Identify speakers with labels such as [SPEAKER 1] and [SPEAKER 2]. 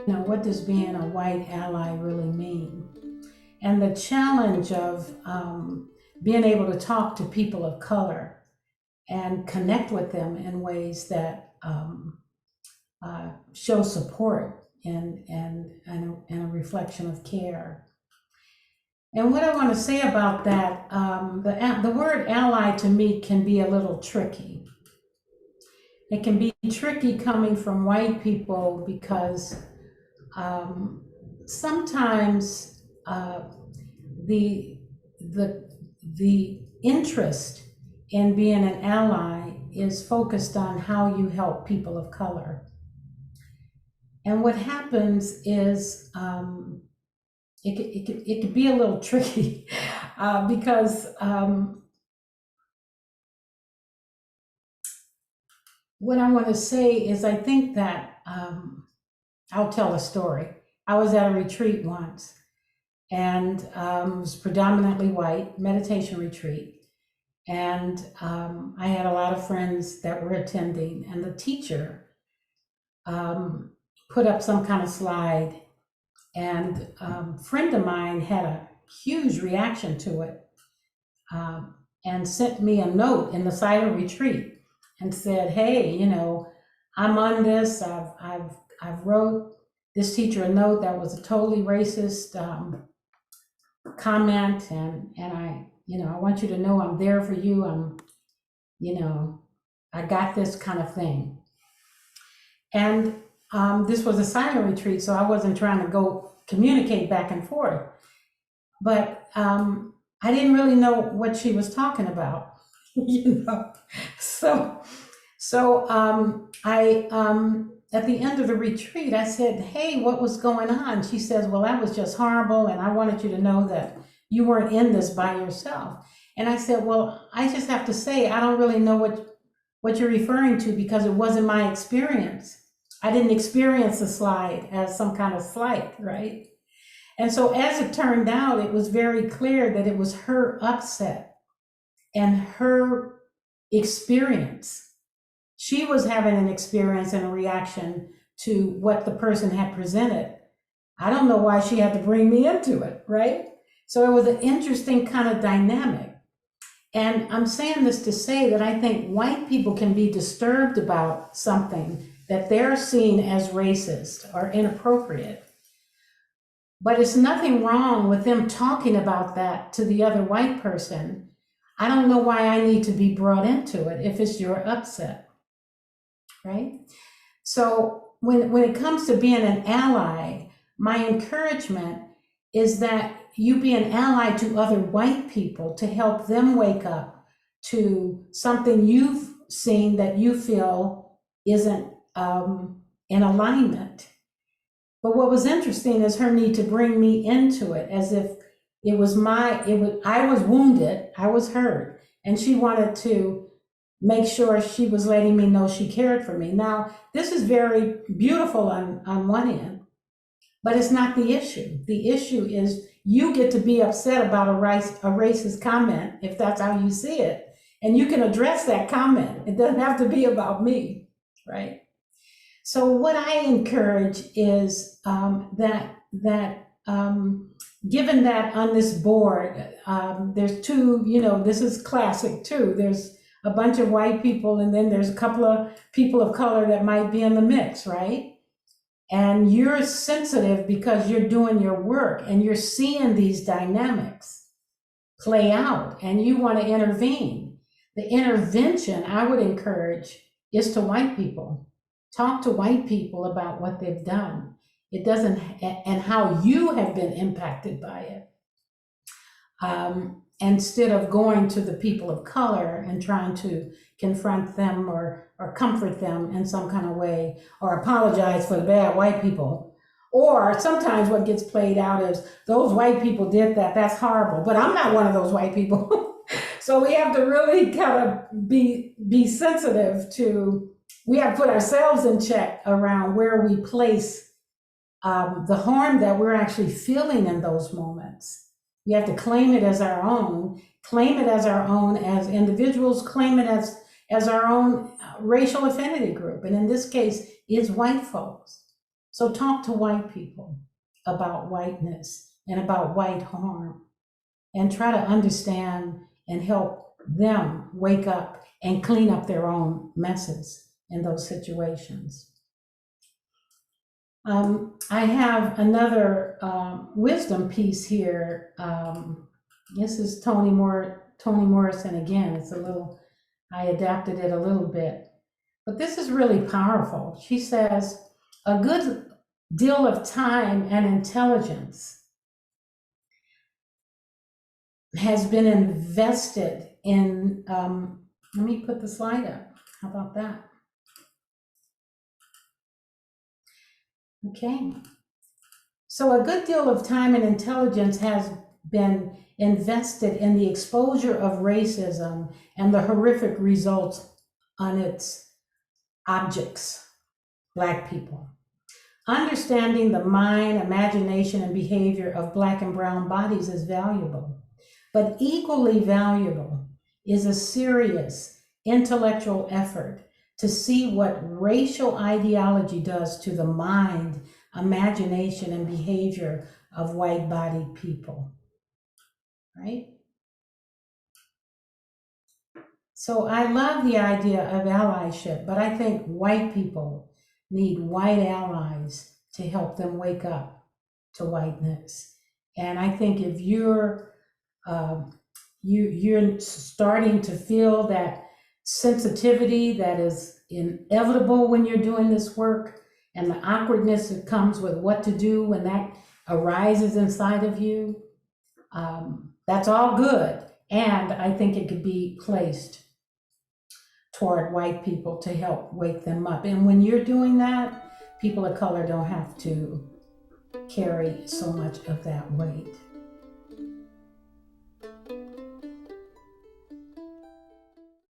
[SPEAKER 1] What does being a white ally really mean? And the challenge of being able to talk to people of color and connect with them in ways that show support and a reflection of care. And what I want to say about that, the word ally to me can be a little tricky. It can be tricky coming from white people because sometimes the the the interest in being an ally is focused on how you help people of color. And what happens is it could be a little tricky because what I want to say is I think that I'll tell a story. I was at a retreat once, and it was predominantly white meditation retreat. And I had a lot of friends that were attending, and the teacher put up some kind of slide, and a friend of mine had a huge reaction to it and sent me a note in the silent retreat and said, "Hey, I'm on this. I've wrote this teacher a note that was a totally racist comment, and I want you to know I'm there for you. You know, I got this kind of thing." And this was a silent retreat, so I wasn't trying to go communicate back and forth. But I didn't really know what she was talking about, you know. So I at the end of the retreat, I said, "Hey, what was going on?" She says, "Well, that was just horrible, and I wanted you to know that you weren't in this by yourself." And I said, "Well, I just have to say, I don't really know what you're referring to because it wasn't my experience. I didn't experience the slide as some kind of slight, right?" And so as it turned out, it was very clear that it was her upset and her experience. She was having an experience and a reaction to what the person had presented. I don't know why she had to bring me into it, right? So it was an interesting kind of dynamic. And I'm saying this to say that I think white people can be disturbed about something that they're seen as racist or inappropriate. But it's nothing wrong with them talking about that to the other white person. I don't know why I need to be brought into it if it's your upset, right? So when it comes to being an ally, my encouragement is that you be an ally to other white people to help them wake up to something you've seen that you feel isn't in alignment. But what was interesting is her need to bring me into it as if I was wounded, I was hurt, and she wanted to make sure she was letting me know she cared for me. Now, this is very beautiful on one end, but it's not the issue. The issue is you get to be upset about a racist comment, if that's how you see it, and you can address that comment. It doesn't have to be about me, right? So what I encourage is given that on this board, there's two, this is classic too. There's a bunch of white people, and then there's a couple of people of color that might be in the mix, right? And you're sensitive because you're doing your work and you're seeing these dynamics play out and you want to intervene. The intervention I would encourage is to white people. Talk to white people about what they've done. It doesn't, and how you have been impacted by it. Instead of going to the people of color and trying to confront them or comfort them in some kind of way, or apologize for the bad white people. Or sometimes what gets played out is those white people did that, that's horrible, but I'm not one of those white people. So we have to really kind of be sensitive to, we have to put ourselves in check around where we place the harm that we're actually feeling in those moments. We have to claim it as our own, as individuals, claim it as our own racial affinity group. And in this case, it's white folks. So talk to white people about whiteness and about white harm, and try to understand and help them wake up and clean up their own messes in those situations. I have another wisdom piece here. This is Toni Morrison again. It's a little, I adapted it a little bit, but this is really powerful. She says, a good deal of time and intelligence has been invested in, let me put the slide up. How about that? Okay. So a good deal of time and intelligence has been invested in the exposure of racism and the horrific results on its objects, Black people. Understanding the mind, imagination, and behavior of Black and brown bodies is valuable, but equally valuable is a serious intellectual effort to see what racial ideology does to the mind, imagination, and behavior of white-bodied people, right? So I love the idea of allyship, but I think white people need white allies to help them wake up to whiteness. And I think if you're you're starting to feel that sensitivity that is inevitable when you're doing this work, and the awkwardness that comes with what to do when that arises inside of you, that's all good. And I think it could be placed toward white people to help wake them up. And when you're doing that, people of color don't have to carry so much of that weight.